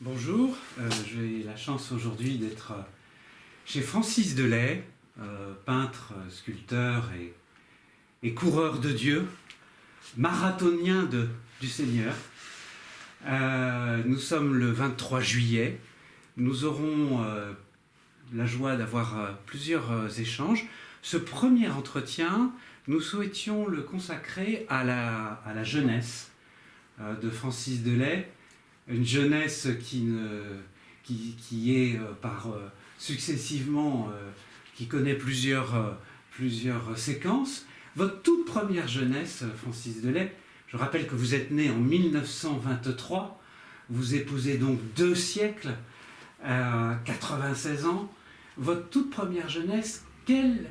Bonjour, j'ai la chance aujourd'hui d'être chez Francis Delay, peintre, sculpteur et coureur de Dieu, marathonien du Seigneur. Nous sommes le 23 juillet, nous aurons la joie d'avoir plusieurs échanges. Ce premier entretien, nous souhaitions le consacrer à la jeunesse de Francis Delay, une jeunesse qui est successivement, qui connaît plusieurs séquences. Votre toute première jeunesse, Francis Delay, je rappelle que vous êtes né en 1923, vous épousez donc 2 siècles, 96 ans. Votre toute première jeunesse, quel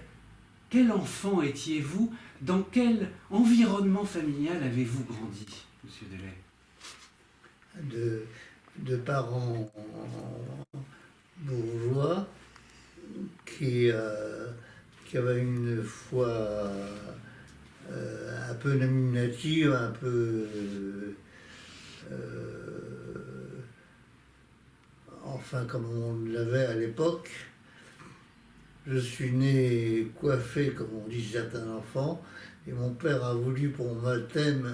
enfant étiez-vous? Dans quel environnement familial avez-vous grandi, Monsieur Delay? De parents bourgeois qui avaient une foi un peu nominative, un peu enfin comme on l'avait à l'époque. Je suis né coiffé, comme on dit certains enfants, et mon père a voulu pour mon baptême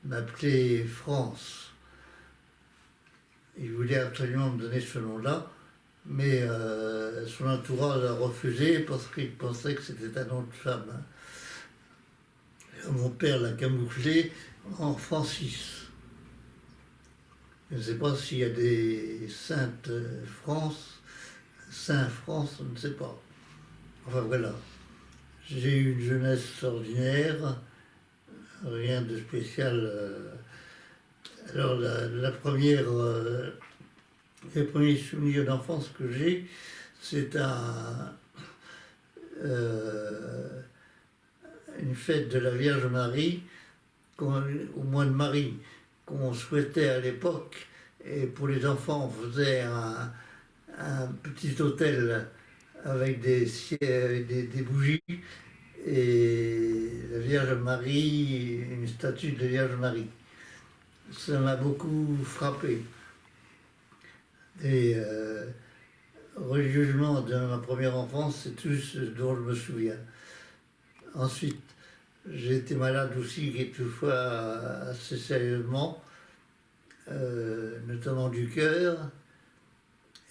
m'appeler France. Il voulait absolument me donner ce nom-là, mais son entourage a refusé parce qu'il pensait que c'était un nom de femme. Mon père l'a camouflé en Francis. Je ne sais pas s'il y a des Saintes France, Saint France, je ne sais pas. Enfin voilà. J'ai eu une jeunesse ordinaire, rien de spécial. Alors les premiers souvenirs d'enfance que j'ai, c'est une fête de la Vierge Marie, au mois de Marie, qu'on souhaitait à l'époque. Et pour les enfants, on faisait un petit hôtel avec des bougies et la Vierge Marie, une statue de Vierge Marie. Ça m'a beaucoup frappé. Et religieusement, de ma première enfance, c'est tout ce dont je me souviens. Ensuite, j'ai été malade aussi quelquefois assez sérieusement, notamment du cœur.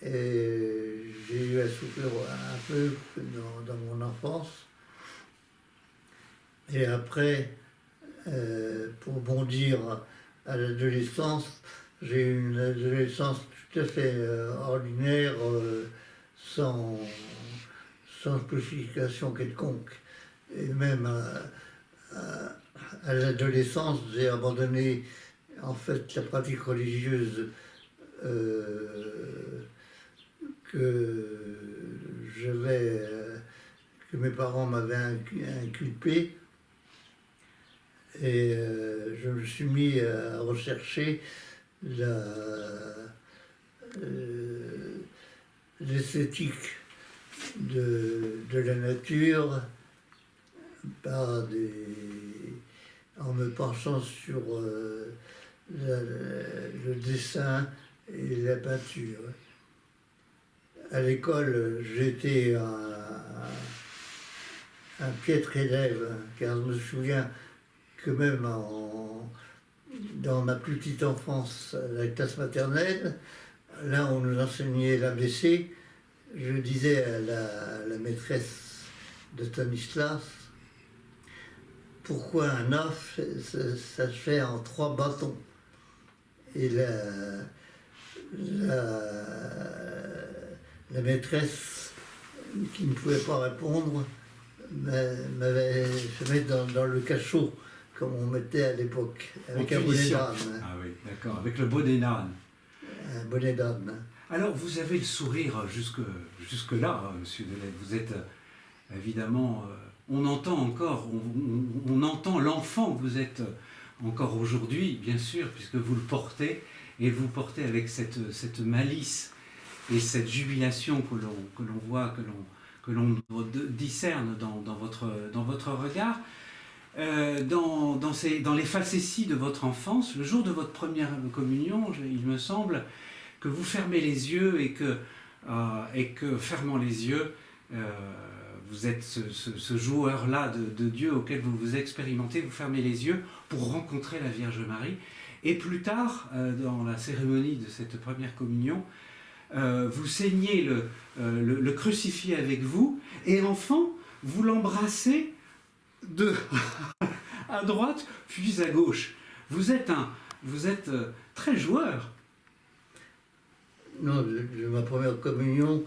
Et j'ai eu à souffrir un peu dans mon enfance. Et après, pour bondir à l'adolescence, j'ai eu une adolescence tout à fait ordinaire, sans spécification quelconque. Et même à l'adolescence, j'ai abandonné en fait la pratique religieuse que mes parents m'avaient inculpée. Et je me suis mis à rechercher l'esthétique de la nature en me penchant sur le dessin et la peinture. À l'école, j'étais un piètre élève, car je me souviens que même dans ma plus petite enfance, la classe maternelle, là on nous enseignait l'ABC, je disais à la maîtresse de Stanislas, pourquoi un œuf, ça se fait en 3 bâtons. Et la maîtresse, qui ne pouvait pas répondre, m'avait fait mettre dans le cachot, comme on mettait à l'époque, avec un bonnet d'âne. Ah oui, d'accord, avec le bonnet d'âne. Un bonnet d'âne. Alors, vous avez le sourire jusque-là, Monsieur Delay. Vous êtes évidemment... on entend encore, on entend l'enfant que vous êtes encore aujourd'hui, bien sûr, puisque vous le portez, et vous portez avec cette malice et cette jubilation que l'on voit, que l'on discerne dans votre regard. Dans les facéties de votre enfance, le jour de votre première communion, il me semble que vous fermez les yeux et que fermant les yeux, vous êtes ce joueur-là de Dieu auquel vous vous expérimentez, vous fermez les yeux pour rencontrer la Vierge Marie. Et plus tard, dans la cérémonie de cette première communion, vous saignez le crucifix avec vous, et enfant, vous l'embrassez à droite, puis à gauche. Vous êtes très joueur. Non, de ma première communion,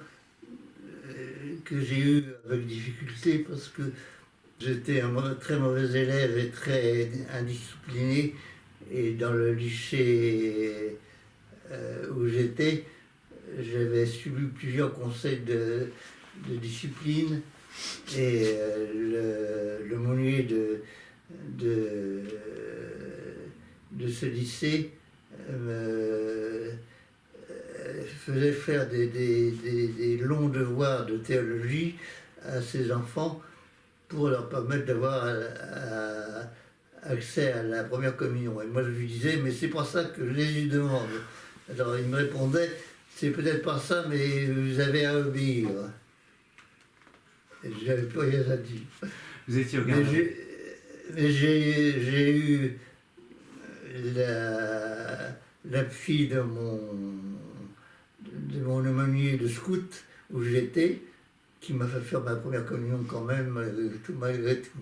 que j'ai eue avec difficulté, parce que j'étais un très mauvais élève et très indiscipliné, et dans le lycée où j'étais, j'avais subi plusieurs conseils de discipline, et l'aumônier de ce lycée faisait faire des longs devoirs de théologie à ses enfants pour leur permettre d'avoir accès à la première communion. Et moi je lui disais, mais c'est pour ça que Jésus demande. Alors il me répondait, c'est peut-être pas ça, mais vous avez à obéir. Et je n'avais plus rien à dire. Vous étiez au gardien. Mais j'ai eu l'appui de mon aumônier de scout où j'étais, qui m'a fait faire ma première communion quand même, malgré tout.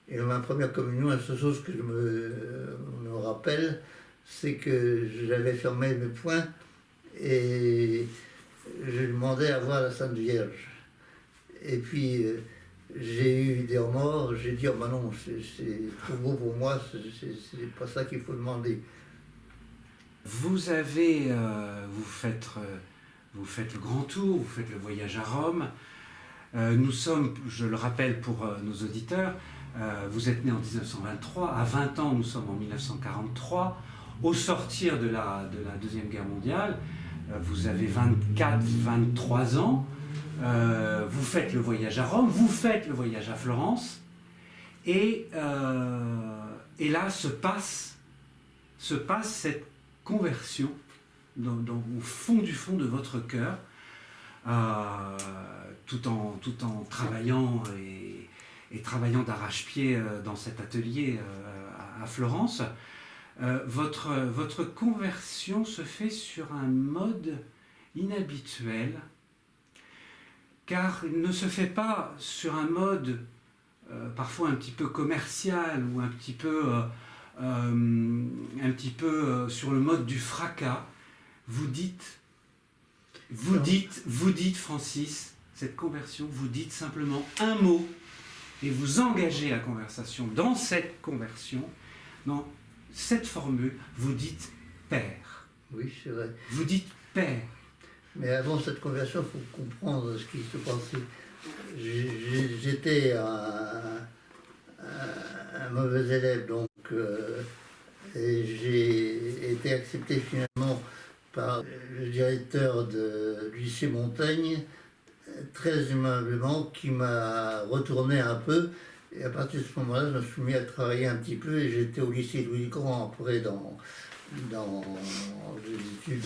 Et ma première communion, la seule chose que je me rappelle, c'est que j'avais fermé mes poings et je demandais à voir la Sainte Vierge. Et puis j'ai eu des remords, j'ai dit, oh ben non, c'est trop beau pour moi, c'est pas ça qu'il faut demander. Vous faites le grand tour, vous faites le voyage à Rome. Nous sommes, je le rappelle pour nos auditeurs, vous êtes né en 1923, à 20 ans nous sommes en 1943. Au sortir de la Deuxième Guerre mondiale, vous avez 24-23 ans, vous faites le voyage à Rome, vous faites le voyage à Florence, et là se passe cette conversion au fond de votre cœur, tout en travaillant et travaillant d'arrache-pied dans cet atelier à Florence. Votre conversion se fait sur un mode inhabituel, car il ne se fait pas sur un mode parfois un petit peu commercial ou un petit peu sur le mode du fracas. Vous dites Francis, cette conversion, vous dites simplement un mot et vous engagez la conversation dans cette conversion, dans cette formule, vous dites Père. Oui, c'est vrai. Vous dites Père. Mais avant cette conversion, il faut comprendre ce qui se passait. J'étais un mauvais élève, donc et j'ai été accepté finalement par le directeur du lycée Montaigne, très aimablement, qui m'a retourné un peu. Et à partir de ce moment-là, je me suis mis à travailler un petit peu, et j'étais au lycée Louis-le-Grand après dans des études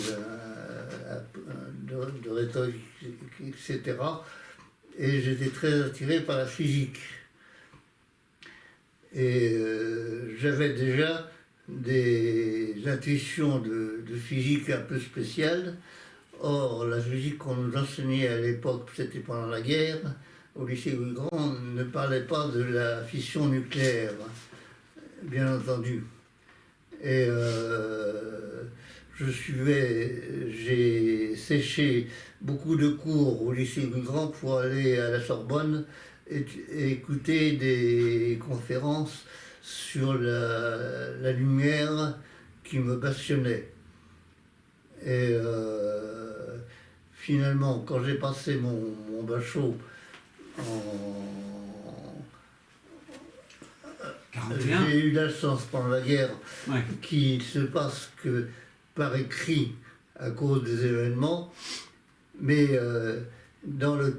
de rhétorique, etc. Et j'étais très attiré par la physique. Et j'avais déjà des intuitions de physique un peu spéciales. Or, la physique qu'on nous enseignait à l'époque, c'était pendant la guerre, au lycée Louis-le-Grand, on ne parlait pas de la fission nucléaire, bien entendu. Et j'ai séché beaucoup de cours au lycée Louis-le-Grand pour aller à la Sorbonne et écouter des conférences sur la lumière qui me passionnait. Et finalement, quand j'ai passé mon bachot j'ai eu la chance pendant la guerre, ouais, qu'il se passe que par écrit à cause des événements, mais dans le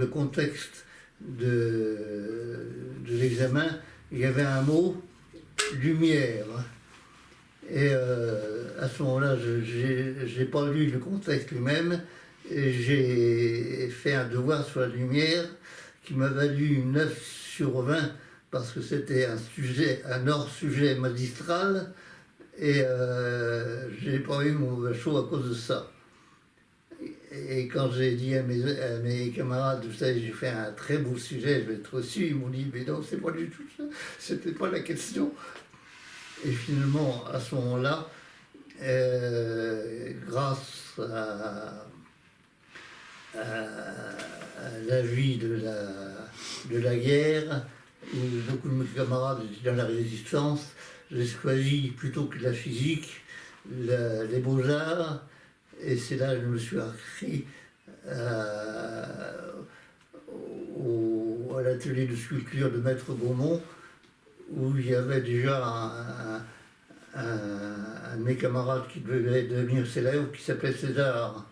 contexte de l'examen, il y avait un mot, lumière. Et à ce moment-là, je n'ai pas lu le contexte lui-même, et j'ai fait un devoir sur la lumière qui m'a valu 9 sur 20 parce que c'était un hors-sujet magistral, et je n'ai pas eu mon chaud à cause de ça. Et quand j'ai dit à mes camarades, vous savez, j'ai fait un très beau sujet, je vais être reçu, ils m'ont dit, mais non, c'est pas du tout ça, c'était pas la question. Et finalement, à ce moment-là, grâce à la vie de la guerre, où beaucoup de mes camarades étaient dans la résistance, j'ai choisi plutôt que la physique, les beaux-arts, et c'est là que je me suis inscrit à l'atelier de sculpture de Maître Gaumont, où il y avait déjà un de mes camarades qui devait devenir célèbre, qui s'appelait César,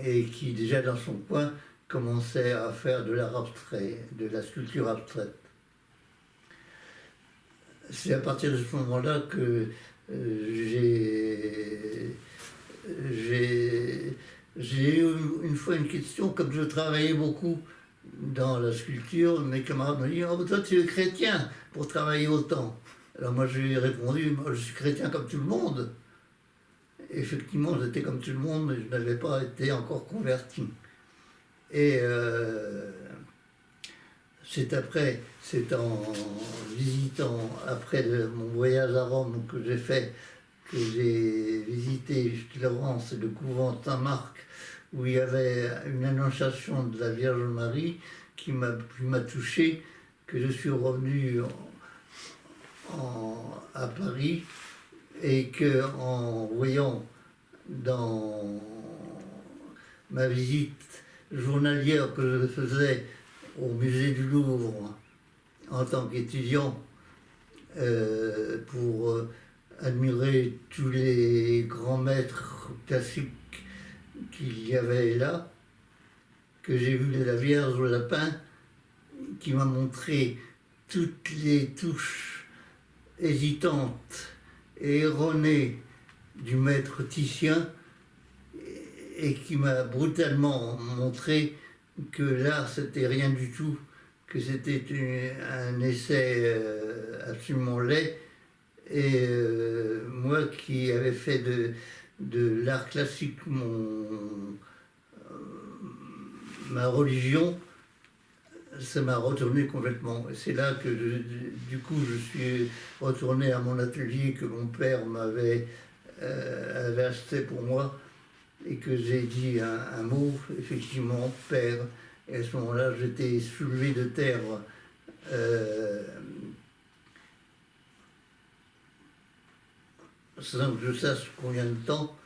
et qui déjà dans son coin commençait à faire de l'art abstrait, de la sculpture abstraite. C'est à partir de ce moment-là que j'ai eu une fois une question, comme je travaillais beaucoup dans la sculpture, mes camarades m'ont dit « Oh, toi tu es chrétien pour travailler autant ». Alors moi je lui ai répondu « Moi je suis chrétien comme tout le monde ». Effectivement j'étais comme tout le monde, mais je n'avais pas été encore converti. Et c'est en visitant, après mon voyage à Rome que j'ai fait, que j'ai visité Florence et le couvent Saint-Marc, où il y avait une annonciation de la Vierge Marie qui m'a touché, que je suis revenu à Paris, et que en voyant dans ma visite journalière que je faisais au musée du Louvre en tant qu'étudiant, pour admirer tous les grands maîtres classiques qu'il y avait là, que j'ai vu la Vierge au lapin, qui m'a montré toutes les touches hésitantes et erronées du maître Titien, et qui m'a brutalement montré que l'art c'était rien du tout, que c'était un essai absolument laid. Et moi qui avais fait de l'art classique ma religion, ça m'a retourné complètement. Et c'est là que du coup je suis retourné à mon atelier que mon père avait acheté pour moi, et que j'ai dit un mot, effectivement, père. Et à ce moment-là, j'étais soulevé de terre sans que je sache combien de temps,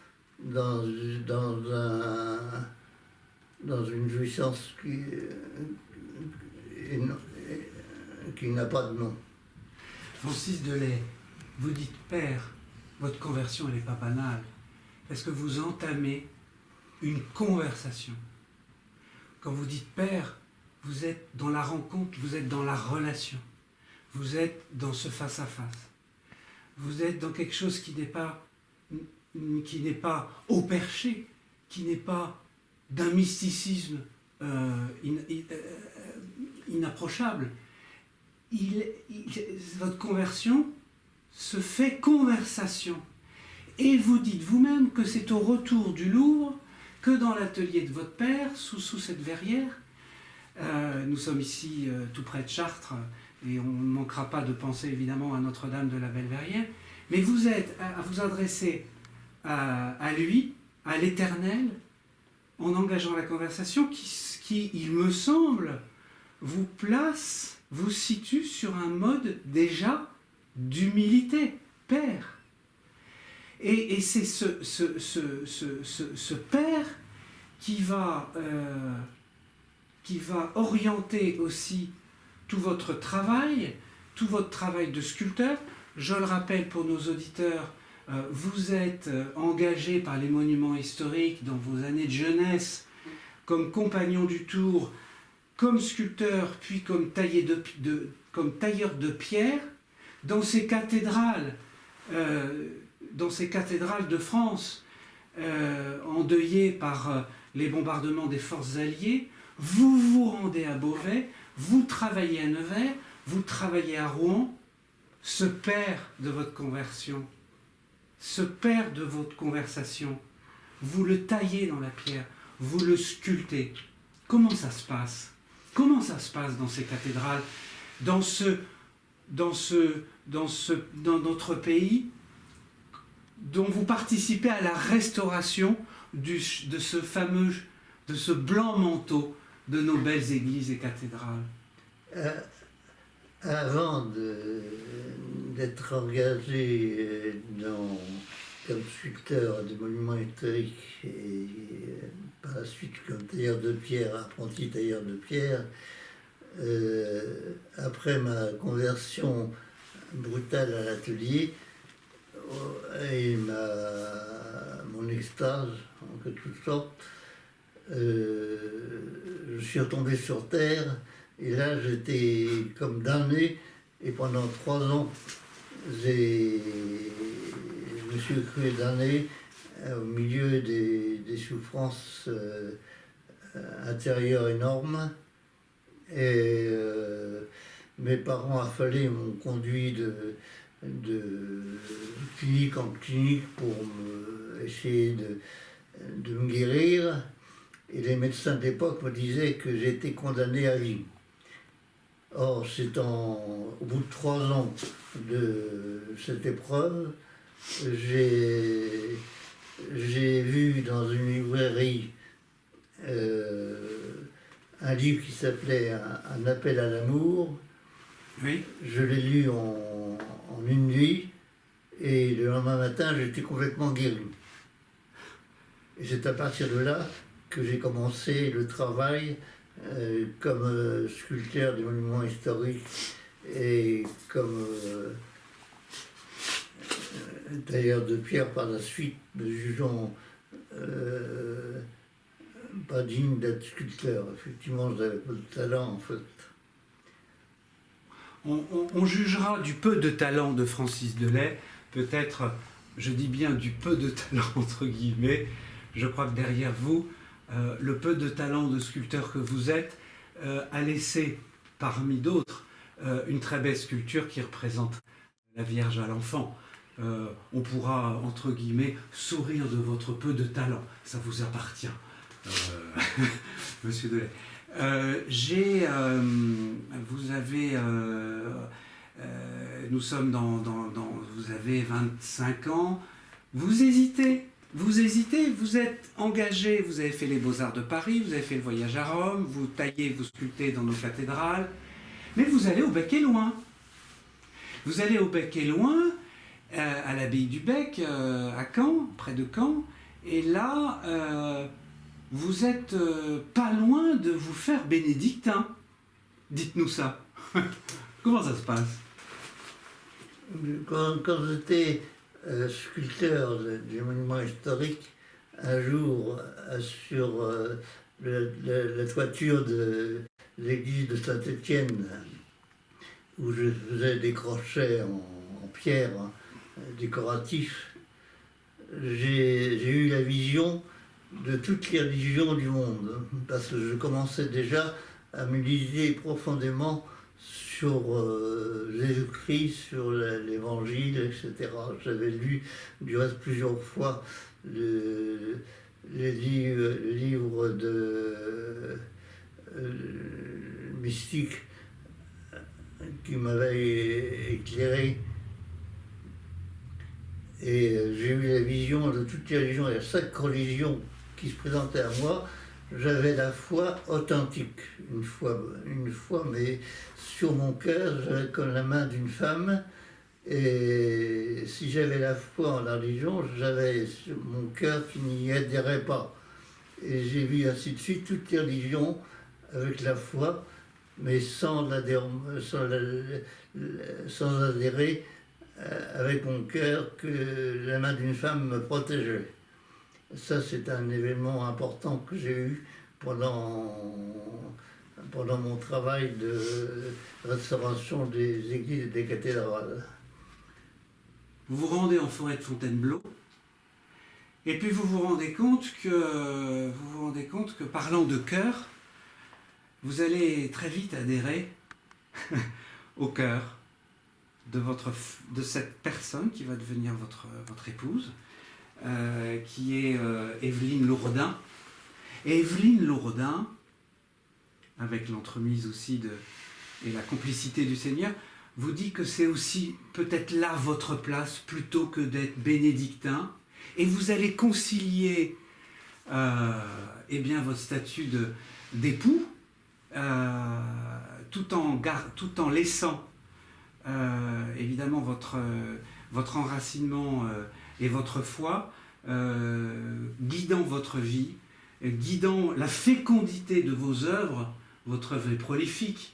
dans une jouissance qui n'a pas de nom. Francis Delay, vous dites père, votre conversion elle n'est pas banale. Est-ce que vous entamez une conversation? Quand vous dites père, vous êtes dans la rencontre, vous êtes dans la relation, vous êtes dans ce face-à-face. Vous êtes dans quelque chose qui n'est pas au perché, qui n'est pas d'un mysticisme inapprochable. Votre conversion se fait conversation. Et vous dites vous-même que c'est au retour du Louvre, que dans l'atelier de votre père, sous cette verrière. Nous sommes ici tout près de Chartres, et on ne manquera pas de penser évidemment à Notre-Dame de la Belle-Verrière. Mais vous êtes à vous adresser à lui, à l'Éternel, en engageant la conversation qui, il me semble, vous situe sur un mode déjà d'humilité, Père. Et c'est ce Père qui va orienter aussi tout votre travail de sculpteur. Je le rappelle pour nos auditeurs, vous êtes engagé par les monuments historiques dans vos années de jeunesse comme compagnon du Tour, comme sculpteur, puis comme tailleur de pierre, dans ces cathédrales dans ces cathédrales de France, endeuillées par les bombardements des forces alliées, vous vous rendez à Beauvais, vous travaillez à Nevers, vous travaillez à Rouen, ce père de votre conversion, ce père de votre conversation, vous le taillez dans la pierre, vous le sculptez. Comment ça se passe? Comment ça se passe dans ces cathédrales, dans notre pays, dont vous participez à la restauration de ce blanc manteau de nos belles églises et cathédrales? Avant d'être engagé comme sculpteur des monuments historiques et par la suite comme tailleur de pierre, apprenti tailleur de pierre, après ma conversion brutale à l'atelier et mon extase en quelque sorte, je suis retombé sur terre et là j'étais comme damné et pendant 3 ans je me suis cru damné au milieu des souffrances intérieures énormes et mes parents affalés m'ont conduit de clinique en clinique pour essayer de me guérir. Et les médecins de l'époque me disaient que j'étais condamné à vie. Or, c'est au bout de 3 ans de cette épreuve, j'ai vu dans une librairie un livre qui s'appelait Un appel à l'amour. Oui. Je l'ai lu en une nuit et le lendemain matin, j'étais complètement guéri. Et c'est à partir de là que j'ai commencé le travail comme sculpteur des monuments historiques et comme tailleur de pierre par la suite, me jugeant pas digne d'être sculpteur. Effectivement, je n'avais pas de talent en fait. On jugera du peu de talent de Francis Delay, peut-être, je dis bien du peu de talent entre guillemets. Je crois que derrière vous, le peu de talent de sculpteur que vous êtes a laissé, parmi d'autres, une très belle sculpture qui représente la Vierge à l'enfant. On pourra, entre guillemets, sourire de votre peu de talent. Ça vous appartient, Monsieur Delay. Nous sommes vous avez 25 ans. Vous hésitez, vous êtes engagé, vous avez fait les Beaux-Arts de Paris, vous avez fait le voyage à Rome, vous taillez, vous sculptez dans nos cathédrales, mais vous allez au Bec et Loing. Vous allez au Bec et Loing, à l'abbaye du Bec, à Caen, près de Caen, et là, vous êtes pas loin de vous faire bénédictin. Dites-nous ça. Comment ça se passe? Quand j'étais sculpteur du monument historique, un jour sur la toiture de l'église de Saint-Étienne, où je faisais des crochets en pierre décoratifs, j'ai eu la vision de toutes les religions du monde, parce que je commençais déjà à méditer profondément sur Jésus-Christ, sur l'Évangile, etc. J'avais lu du reste plusieurs fois le livre de mystique qui m'avait éclairé. Et j'ai eu la vision de toutes les religions, il y a 5 religions qui se présentaient à moi. J'avais la foi authentique, une foi, mais sur mon cœur, j'avais comme la main d'une femme. Et si j'avais la foi en la religion, j'avais mon cœur qui n'y adhérait pas. Et j'ai vu ainsi de suite toutes les religions avec la foi, mais sans adhérer avec mon cœur que la main d'une femme me protégeait. Ça, c'est un événement important que j'ai eu pendant mon travail de restauration des églises et des cathédrales. vous vous rendez en forêt de Fontainebleau, et puis vous vous rendez compte que parlant de cœur, vous allez très vite adhérer au cœur de cette personne qui va devenir votre épouse, qui est Évelyne Lourdin. Et Évelyne Lourdin, avec l'entremise aussi et la complicité du Seigneur, vous dit que c'est aussi peut-être là votre place plutôt que d'être bénédictin, et vous allez concilier votre statut d'époux tout en laissant évidemment votre enracinement et votre foi guidant votre vie, guidant la fécondité de vos œuvres. Votre œuvre est prolifique.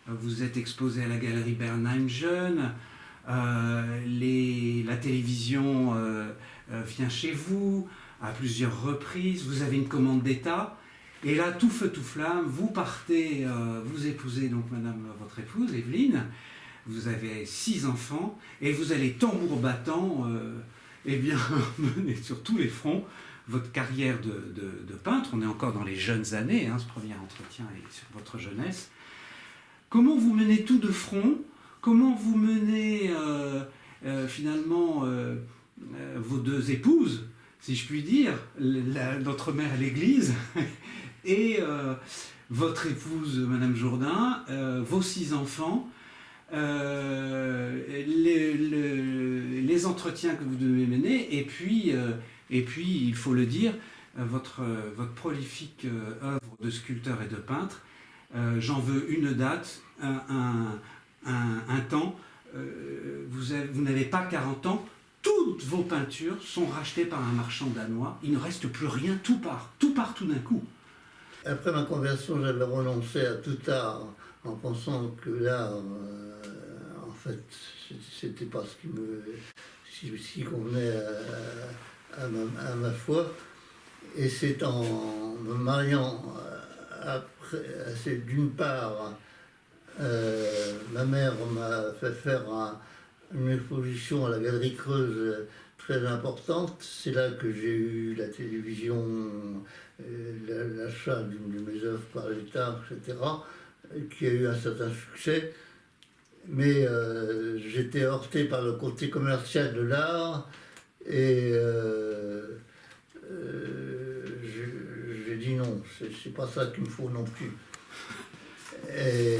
Vous êtes exposé à la galerie Bernheim Jeune, la télévision vient chez vous à plusieurs reprises, vous avez une commande d'État, et là, tout feu, tout flamme, vous partez, vous épousez donc votre épouse, Évelyne, vous avez 6 enfants, et vous allez tambour battant, mener sur tous les fronts votre carrière de peintre. On est encore dans les jeunes années, ce premier entretien est sur votre jeunesse. Comment vous menez tout de front? Comment vous menez finalement vos 2 épouses, si je puis dire, notre mère à l'église, et votre épouse, Madame Jourdain, vos 6 enfants, les entretiens que vous devez mener, et puis, il faut le dire, votre prolifique œuvre de sculpteur et de peintre. J'en veux une date, un temps. Vous n'avez pas 40 ans. Toutes vos peintures sont rachetées par un marchand danois. Il ne reste plus rien, tout part tout d'un coup. Après ma conversion, j'avais renoncé à tout art en pensant que l'art, en fait, c'était pas ce qui convenait à ma foi. Et c'est en me mariant après, c'est d'une part, ma mère m'a fait faire une exposition à la Galerie Creuse très importante. C'est là que j'ai eu la télévision, l'achat de mes œuvres par l'État, etc., qui a eu un certain succès. Mais j'étais heurté par le côté commercial de l'art, et j'ai dit non, c'est pas ça qu'il me faut non plus. Et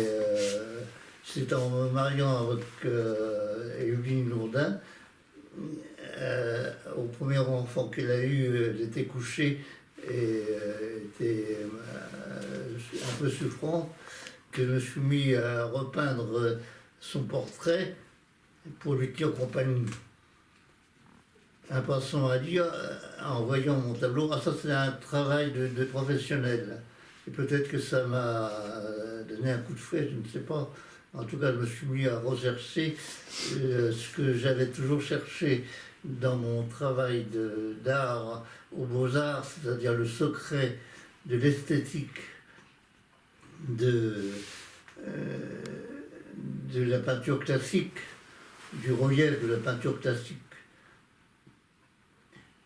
c'est en me mariant avec Évelyne Lourdin, au premier enfant qu'elle a eu, elle était couchée et était un peu souffrante, que je me suis mis à repeindre son portrait pour lui tenir compagnie. Un passant a dit, en voyant mon tableau, ça c'est un travail de professionnel. Et peut-être que ça m'a donné un coup de fouet, je ne sais pas. En tout cas, je me suis mis à rechercher ce que j'avais toujours cherché dans mon travail d'art aux Beaux-Arts, c'est-à-dire le secret de l'esthétique de la peinture classique, du relief de la peinture classique.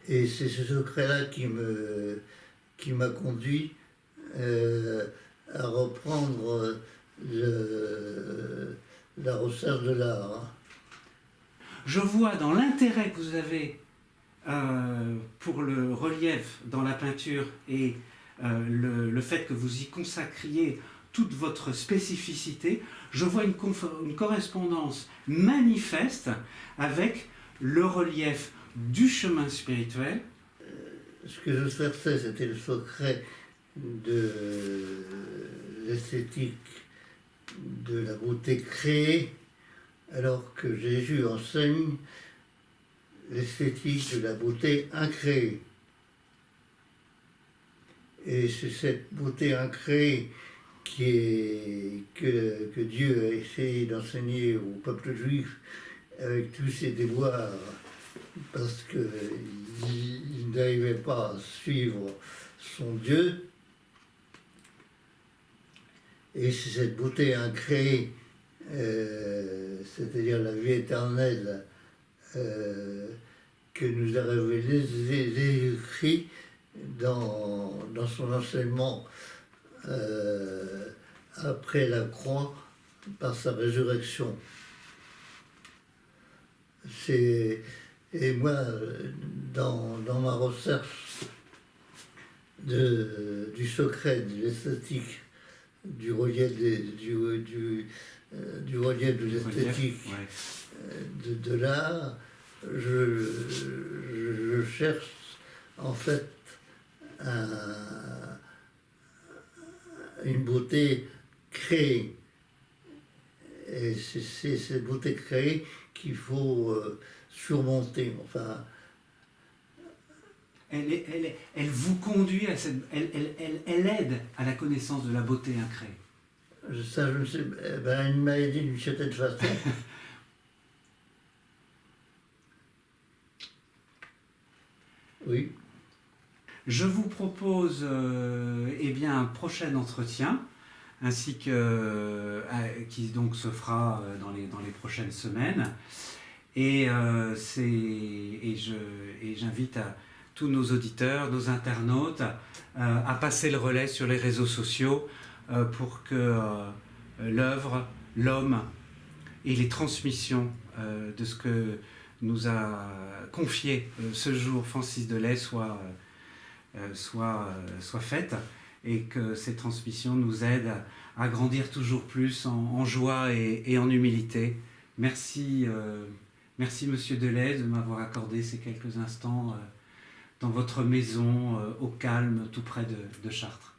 Et c'est ce secret-là qui m'a conduit à reprendre la recherche de l'art. Je vois dans l'intérêt que vous avez pour le relief dans la peinture et le fait que vous y consacriez toute votre spécificité, je vois une correspondance manifeste avec le relief du chemin spirituel. Ce que je cherchais, c'était le secret de l'esthétique, de la beauté créée, alors que Jésus enseigne l'esthétique de la beauté incréée. Et c'est cette beauté incréée que Dieu a essayé d'enseigner au peuple juif avec tous ses déboires, parce qu'il n'arrivait pas à suivre son Dieu. Et c'est cette beauté incréée, c'est-à-dire la vie éternelle, que nous a révélé les écrits dans son enseignement après la croix par sa résurrection. Et moi, dans ma recherche du secret de l'esthétique, du relief de l'esthétique, de l'art, je cherche en fait une beauté créée. Et c'est cette beauté créée qu'il faut surmonter. Enfin, elle vous conduit à cette... Elle aide à la connaissance de la beauté incréée. Ça, je ne sais... Ben, il m'a aidé d'une certaine façon. Oui. Je vous propose eh bien, un prochain entretien, ainsi que qui donc se fera dans les prochaines semaines. Et j'invite tous nos auditeurs, nos internautes, à passer le relais sur les réseaux sociaux pour que l'œuvre, l'homme et les transmissions de ce que nous a confié ce jour Francis Delay soient faites, et que ces transmissions nous aident à grandir toujours plus en joie et en humilité. Merci, merci Monsieur Delay de m'avoir accordé ces quelques instants dans votre maison au calme tout près de Chartres.